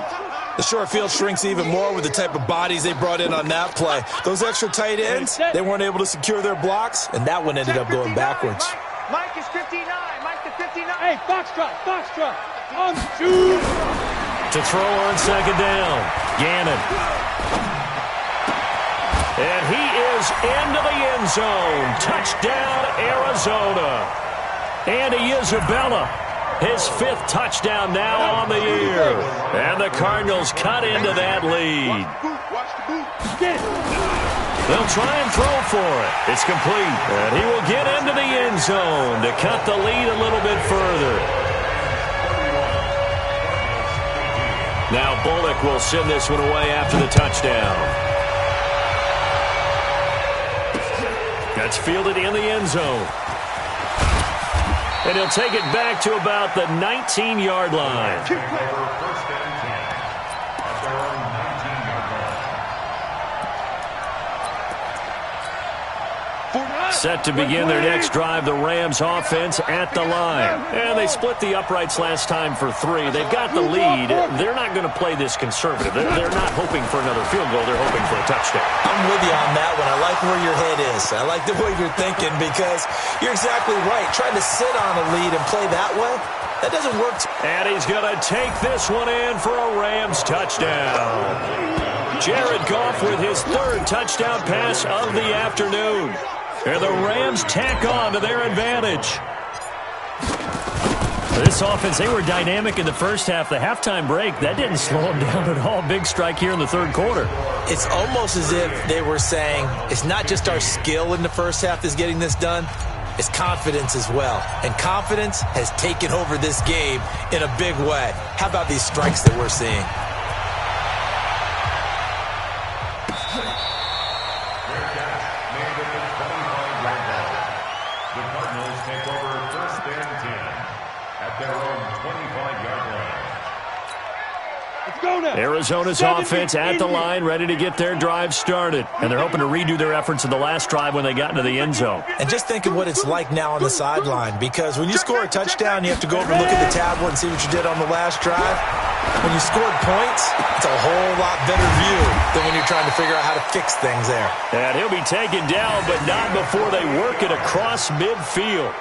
The short field shrinks even more with the type of bodies they brought in on that play. Those extra tight ends, they weren't able to secure their blocks, and that one ended up going backwards. Mike is 59. Mike is 59. Hey, Foxtrot. On 2. To throw on second down. Gannon. And he is into the end zone. Touchdown, Arizona. Andy Isabella, his 5th touchdown now on the year. And the Cardinals cut into that lead. Watch the boot. Get it. They'll try and throw for it. It's complete. And he will get into the end zone to cut the lead a little bit further. Now Bullock will send this one away after the touchdown. That's fielded in the end zone. And he'll take it back to about the 19-yard line. First and 10 at their own 19-yard line. Set to begin their next drive, the Rams offense at the line. And they split the uprights last time for 3. They've got the lead. They're not going to play this conservative. They're not hoping for another field goal. They're hoping for a touchdown. I'm with you on that one. I like where your head is. I like the way you're thinking because you're exactly right. Trying to sit on a lead and play that way, that doesn't work. And he's going to take this one in for a Rams touchdown. Jared Goff with his 3rd touchdown pass of the afternoon. And the Rams tack on to their advantage. This offense, they were dynamic in the first half. The halftime break, that didn't slow them down at all. Big strike here in the 3rd quarter. It's almost as if they were saying, it's not just our skill in the first half that's getting this done, it's confidence as well. And confidence has taken over this game in a big way. How about these strikes that we're seeing? The Cardinals take over 1st and 10 at their own 25-yard line. Arizona's offense at the line, ready to get their drive started. And they're hoping to redo their efforts in the last drive when they got into the end zone. And just think of what it's like now on the sideline, because when you score a touchdown, you have to go over and look at the tablet and see what you did on the last drive. When you scored points, it's a whole lot better view than when you're trying to figure out how to fix things there. And he'll be taken down, but not before they work it across midfield.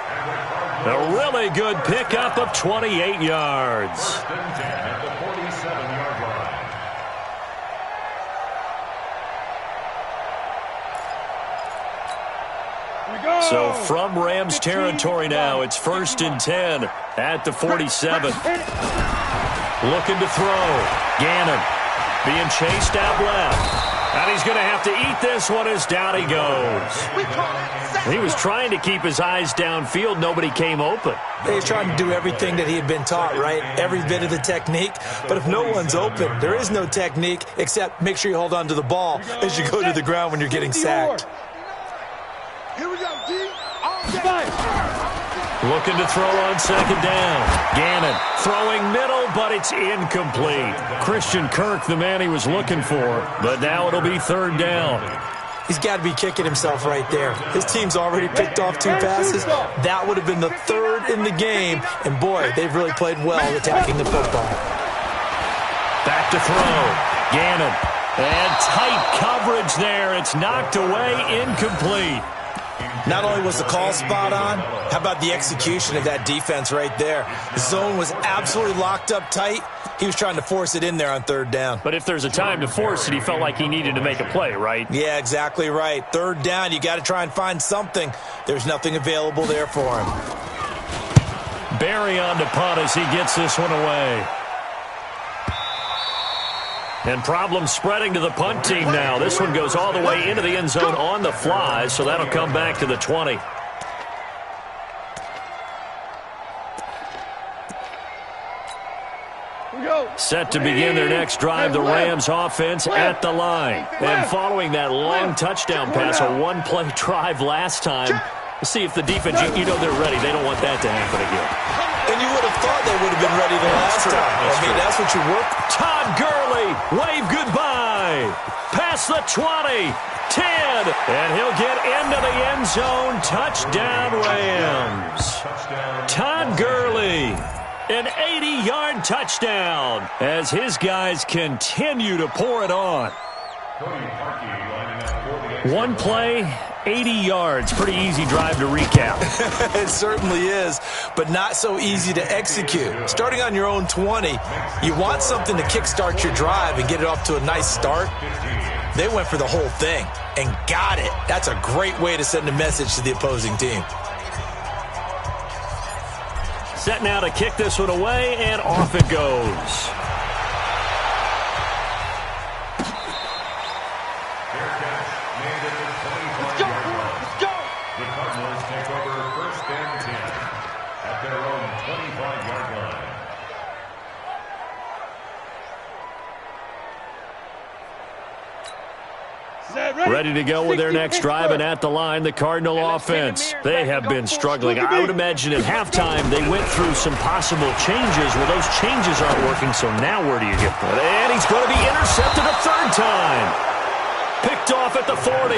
A really good pickup of 28 yards. 1st and 10 at the 47-yard line. So from Rams territory now, it's 1st and 10 at the 47. Looking to throw. Gannon being chased out left. And he's going to have to eat this one as down he goes. He was trying to keep his eyes downfield. Nobody came open. He's trying to do everything that he had been taught, right? Every bit of the technique. But if no one's open, there is no technique except make sure you hold on to the ball as you go to the ground when you're getting sacked. Here we go, D. Looking to throw on 2nd down. Gannon throwing middle, but it's incomplete. Christian Kirk, the man he was looking for, but now it'll be 3rd down. He's got to be kicking himself right there. His team's already picked off 2 passes. That would have been the 3rd in the game. And, boy, they've really played well attacking the football. Back to throw. Gannon. And tight coverage there. It's knocked away, incomplete. Not only was the call spot on, how about the execution of that defense right there? The zone was absolutely locked up tight. He was trying to force it in there on 3rd down. But if there's a time to force it, he felt like he needed to make a play, right? Yeah, exactly right. 3rd down, you got to try and find something. There's nothing available there for him. Barry on to punt as he gets this one away. And problems spreading to the punt team now. This one goes all the way into the end zone on the fly, so that'll come back to the 20. Set to begin their next drive, the Rams offense at the line. And following that long touchdown pass, a one-play drive last time, let's see if the defense, you know they're ready. They don't want that to happen again. And you would have thought they would have been ready the last time. That's what you work. Todd Gurley, wave goodbye. Past the 20, 10, and he'll get into the end zone. Touchdown, Rams. Todd Gurley, an 80-yard touchdown as his guys continue to pour it on. One play, 80 yards. Pretty easy drive to recap. It certainly is, but not so easy to execute. Starting on your own 20, you want something to kickstart your drive and get it off to a nice start. They went for the whole thing and got it. That's a great way to send a message to the opposing team. Set now to kick this one away, and off it goes. Ready to go with their next drive, and at the line, the Cardinal offense. They have been struggling. I would imagine at halftime they went through some possible changes. Well, those changes aren't working, so now where do you get that? And he's going to be intercepted a 3rd time. Picked off at the 40,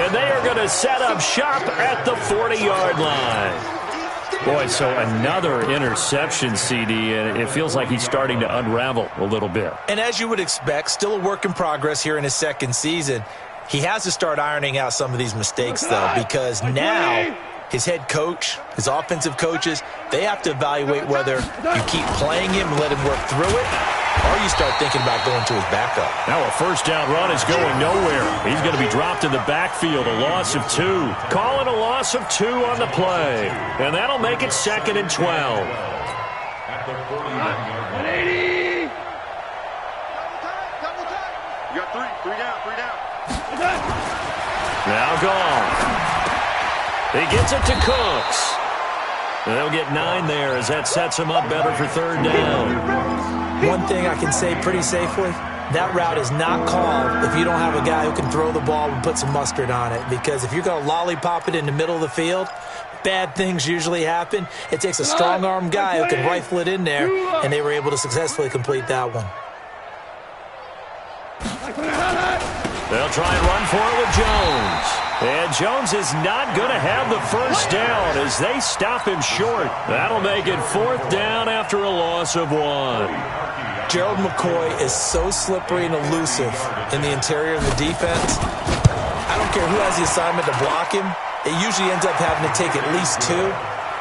and they are going to set up shop at the 40-yard line. Boy, so another interception, CD, and it feels like he's starting to unravel a little bit. And as you would expect, still a work in progress here in his 2nd season. He has to start ironing out some of these mistakes, though, because now his head coach, his offensive coaches, they have to evaluate whether you keep playing him and let him work through it, or you start thinking about going to his backup. Now a 1st down run is going nowhere. He's going to be dropped in the backfield, a loss of 2. Calling a loss of 2 on the play, and that'll make it 2nd and 12. At the 41-yard line. 180. You got 3 down. Now gone. He gets it to Cooks. They'll get 9 there as that sets him up better for 3rd down. One thing I can say pretty safely, that route is not called if you don't have a guy who can throw the ball and put some mustard on it. Because if you're going to lollipop it in the middle of the field, bad things usually happen. It takes a strong-arm guy who can rifle it in there, and they were able to successfully complete that one. They'll try and run for it with Jones. And Jones is not going to have the first down as they stop him short. That'll make it 4th down after a loss of 1. Gerald McCoy is so slippery and elusive in the interior of the defense. I don't care who has the assignment to block him. It usually ends up having to take at least 2.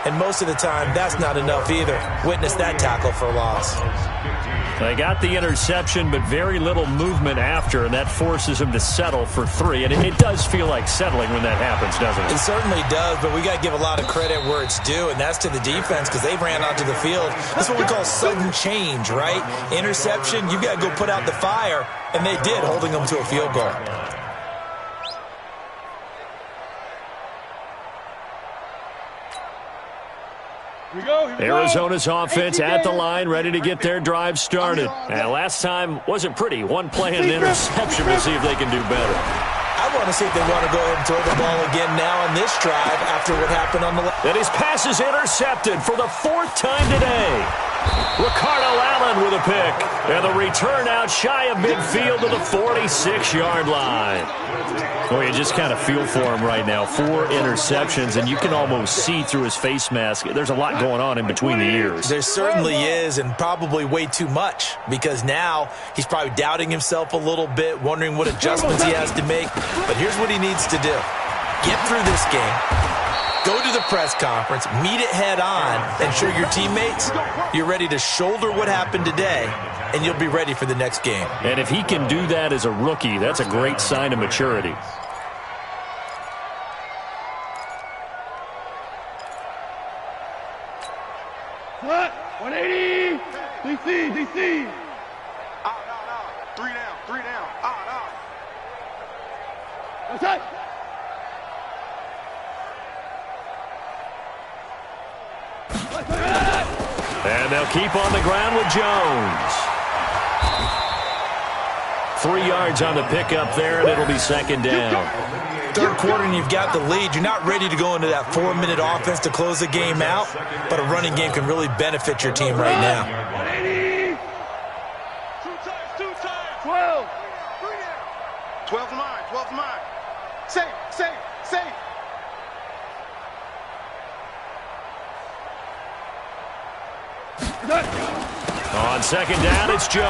And most of the time, that's not enough either. Witness that tackle for loss. They got the interception, but very little movement after, and that forces him to settle for 3. And it does feel like settling when that happens, doesn't it? It certainly does, but we got to give a lot of credit where it's due, and that's to the defense because they ran onto the field. That's what we call sudden change, right? Interception, you got to go put out the fire, and they did, holding them to a field goal. Arizona's offense at the line, ready to get their drive started. And last time wasn't pretty. One play and an interception. We'll see if they can do better. I want to see if they want to go ahead and throw the ball again now on this drive after what happened on the left. And his pass is intercepted for the 4th time today. Ricardo Allen with a pick. And the return out shy of midfield to the 46-yard line. Oh, you just kind of feel for him right now. 4 interceptions, and you can almost see through his face mask. There's a lot going on in between the ears. There certainly is, and probably way too much, because now he's probably doubting himself a little bit, wondering what adjustments he has to make. But here's what he needs to do. Get through this game. Go to the press conference, meet it head on, and show your teammates you're ready to shoulder what happened today, and you'll be ready for the next game. And if he can do that as a rookie, that's a great sign of maturity. What? 180! DC! Out. 3 down. Out. Outside! And they'll keep on the ground with Jones. 3 yards on the pickup there, and it'll be 2nd down. 3rd quarter, and you've got the lead. You're not ready to go into that 4-minute offense to close the game out, but a running game can really benefit your team right now. 180! 2 times. 12. 12 to 9. Safe. On 2nd down, it's Jones.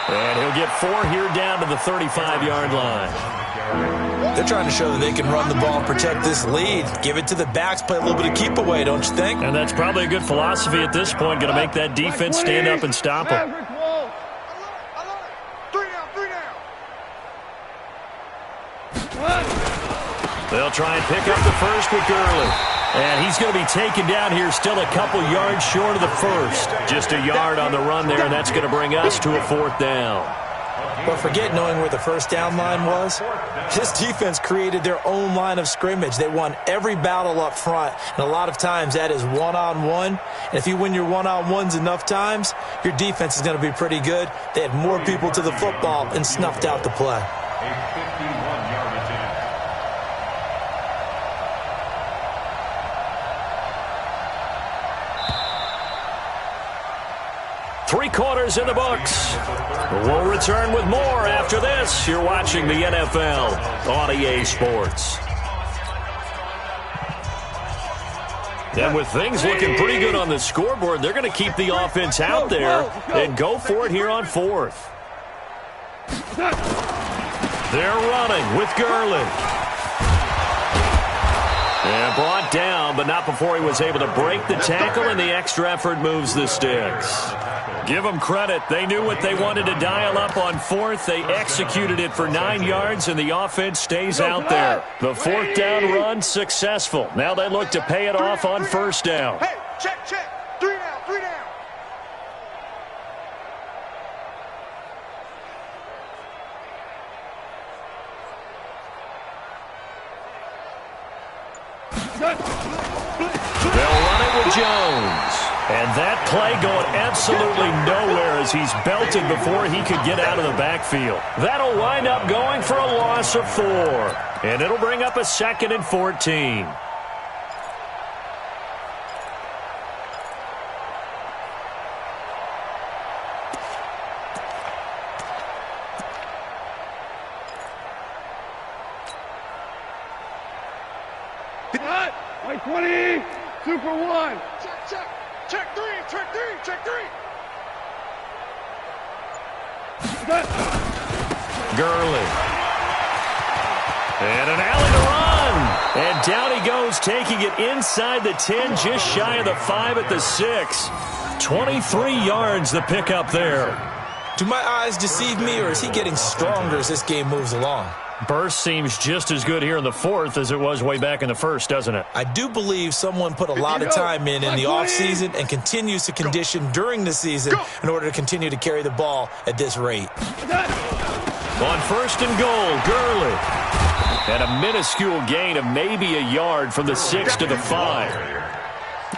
And he'll get 4 here down to the 35-yard line. They're trying to show that they can run the ball and protect this lead. Give it to the backs, play a little bit of keep away, don't you think? And that's probably a good philosophy at this point, going to make that defense stand up and stop them. 3 down. They'll try and pick up the first with Gurley. And he's going to be taken down here still a couple yards short of the first. Just a yard on the run there, and that's going to bring us to a 4th down. But forget knowing where the first down line was. This defense created their own line of scrimmage. They won every battle up front, and a lot of times that is one-on-one. And if you win your one-on-ones enough times, your defense is going to be pretty good. They had more people to the football and snuffed out the play. Three quarters in the books. We'll return with more after this. You're watching the NFL on EA Sports. And with things looking pretty good on the scoreboard, they're going to keep the offense out there and go for it here on 4th. They're running with Gurley. And brought down, but not before he was able to break the tackle, and the extra effort moves the sticks. Give them credit. They knew what they wanted to dial up on 4th. They executed it for 9 yards, and the offense stays out there. The 4th down run successful. Now they look to pay it off on 1st down. Hey, check. 3 down. They'll run it with Jones. And that play going absolutely nowhere as he's belted before he could get out of the backfield. That'll wind up going for a loss of 4. And it'll bring up a 2nd and 14. Like 20, Super 1. Check 3, check 3. Gurley. And an alley to run. And down he goes, taking it inside the 10, just shy of the 5 at the 6. 23 yards the pickup there. Do my eyes deceive me, or is he getting stronger as this game moves along? Burst seems just as good here in the 4th as it was way back in the 1st, doesn't it? I do believe someone put a lot of time in the offseason and continues to condition during the season in order to continue to carry the ball at this rate. On 1st and goal, Gurley. And a minuscule gain of maybe a yard from the 6 to the 5.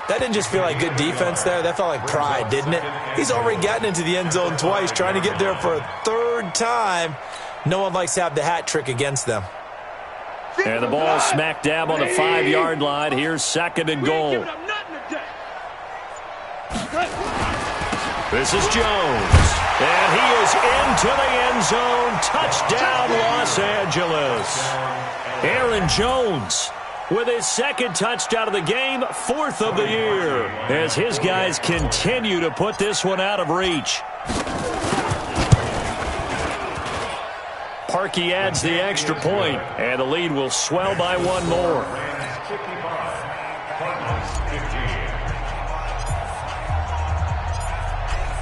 That didn't just feel like good defense there. That felt like pride, didn't it? He's already gotten into the end zone twice, trying to get there for a 3rd time. No one likes to have the hat trick against them. And the ball smack dab on the 5-yard line. Here's 2nd and goal. This is Jones. And he is into the end zone. Touchdown, Los Angeles. Aaron Jones with his 2nd touchdown of the game, 4th of the year, as his guys continue to put this one out of reach. Parkey adds the extra point, and the lead will swell by 1 more.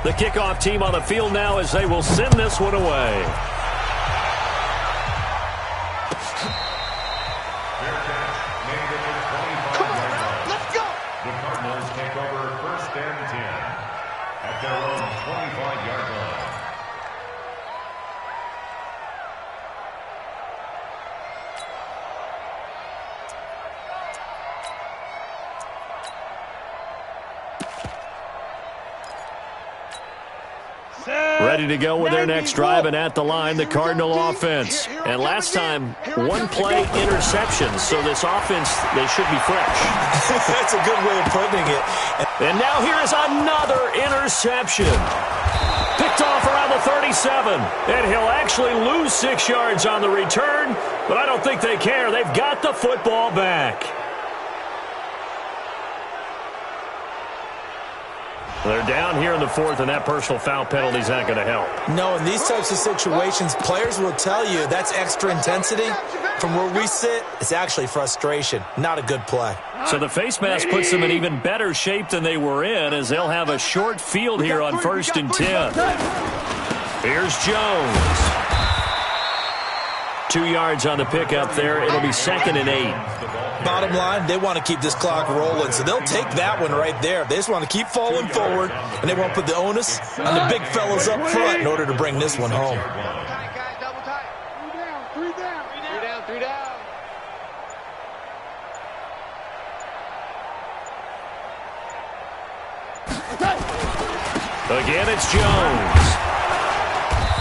The kickoff team on the field now as they will send this one away. Come on, let's go. The Cardinals take over 1st and 10 at their own 25-yard line. Ready to go with their next drive, and at the line, the Cardinal offense. And last time, 1 play interception, so this offense, they should be fresh. That's a good way of putting it. And now here is another interception. Picked off around the 37, and he'll actually lose 6 yards on the return, but I don't think they care. They've got the football back. They're down here in the 4th, and that personal foul penalty is not going to help. No, in these types of situations, players will tell you that's extra intensity. From where we sit, it's actually frustration. Not a good play. So the face mask puts them in even better shape than they were in, as they'll have a short field here on 1st and 10. Here's Jones. 2 yards on the pickup there. It'll be 2nd and 8. Bottom line, they want to keep this clock rolling, so they'll take that one right there. They just want to keep falling forward, and they want to put the onus on the big fellas up front in order to bring this one home. Tight, guys, double tight. 3 down, 3 down. 3 down, 3 down. Again, it's Jones.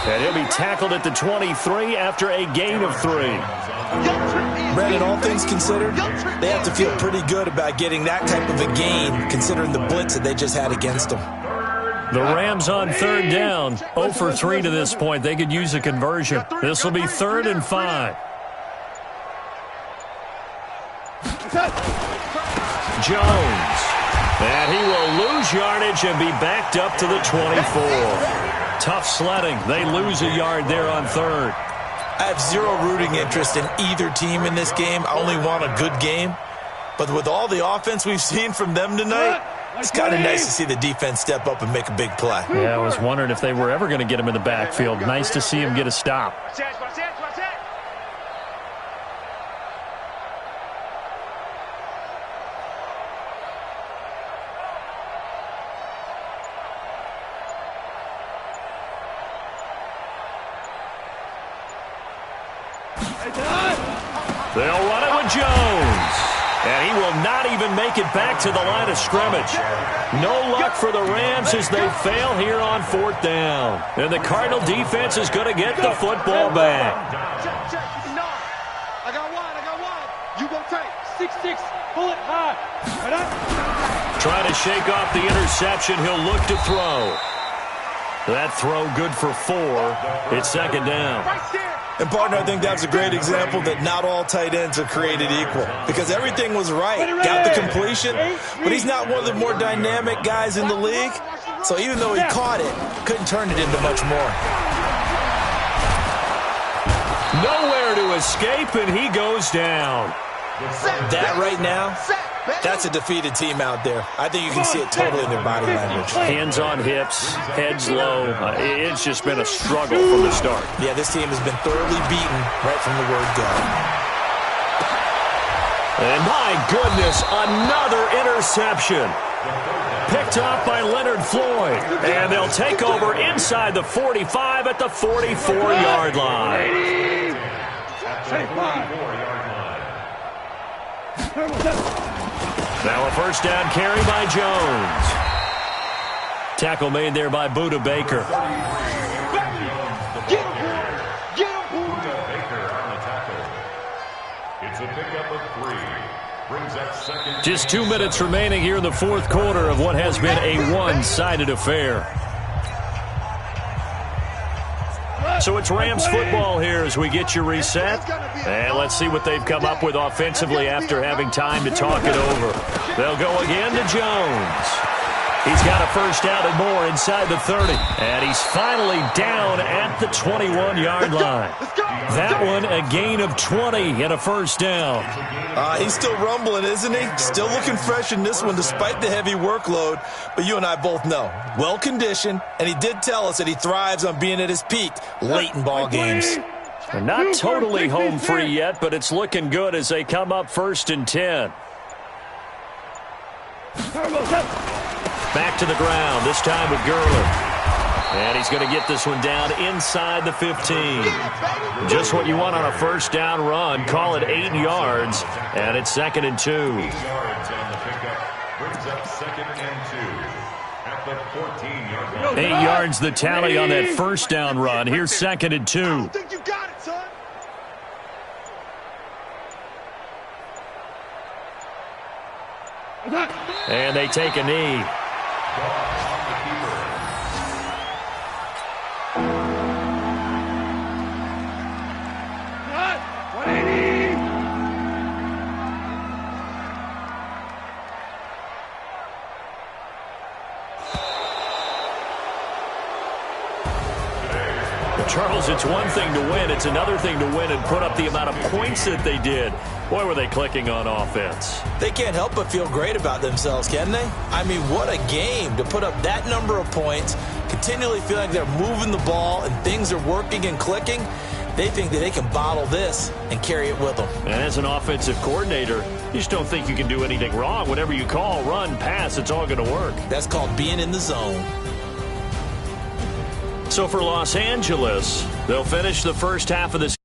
And he'll be tackled at the 23 after a gain of 3. Brandon, all things considered, they have to feel pretty good about getting that type of a gain, considering the blitz that they just had against them. The Rams on 3rd down, 0 for 3 to this point. They could use a conversion. This will be 3rd and 5. Jones. And he will lose yardage and be backed up to the 24. Tough sledding. They lose a yard there on 3rd. I have zero rooting interest in either team in this game. I only want a good game. But with all the offense we've seen from them tonight, it's kind of nice to see the defense step up and make a big play. Yeah, I was wondering if they were ever going to get him in the backfield. Nice to see him get a stop. They'll run it with Jones. And he will not even make it back to the line of scrimmage. No luck for the Rams as they fail here on 4th down. And the Cardinal defense is going to get the football back. Check. I got one. You go take. 6-6. Pull it high. Trying to shake off the interception. He'll look to throw. That throw good for 4. It's 2nd down. And, partner, I think that's a great example that not all tight ends are created equal because everything was right. Got the completion, but he's not one of the more dynamic guys in the league. So even though he caught it, couldn't turn it into much more. Nowhere to escape, and he goes down. That right now, that's a defeated team out there. I think you can see it totally in their body language. Hands on hips, heads low. It's just been a struggle from the start. Yeah, this team has been thoroughly beaten right from the word go. And my goodness, another interception. Picked off by Leonard Floyd. And they'll take over inside the 45 at the 44-yard line. Now a 1st down carry by Jones. Tackle made there by Buda Baker. Get him. It's a pickup of 3. Brings up 2nd. Just 2 minutes remaining here in the 4th quarter of what has been a one-sided affair. So it's Rams football here as we get you reset. And let's see what they've come up with offensively after having time to talk it over. They'll go again to Jones. He's got a 1st down and more inside the 30. And he's finally down at the 21-yard line. That one a gain of 20 and a 1st down. He's still rumbling, isn't he? Still looking fresh in this one despite the heavy workload. But you and I both know, well-conditioned, and he did tell us that he thrives on being at his peak late in ball games. And not totally home free yet, but it's looking good as they come up 1st and 10. Back to the ground, this time with Gurley. And he's going to get this one down inside the 15. Just what you want on a 1st down run. Call it 8 yards, and it's 2nd and 2. 8 yards on the pickup. Brings up 2nd and 2 at the 14-yard line. 8 yards the tally on that 1st down run. Here's 2nd and 2. I don't think you got it, son. And they take a knee. Charles, it's one thing to win. It's another thing to win and put up the amount of points that they did. Boy, were they clicking on offense. They can't help but feel great about themselves, can they? I mean, what a game to put up that number of points, continually feel like they're moving the ball and things are working and clicking. They think that they can bottle this and carry it with them. And as an offensive coordinator, you just don't think you can do anything wrong. Whatever you call, run, pass, it's all going to work. That's called being in the zone. So for Los Angeles, they'll finish the 1st half of this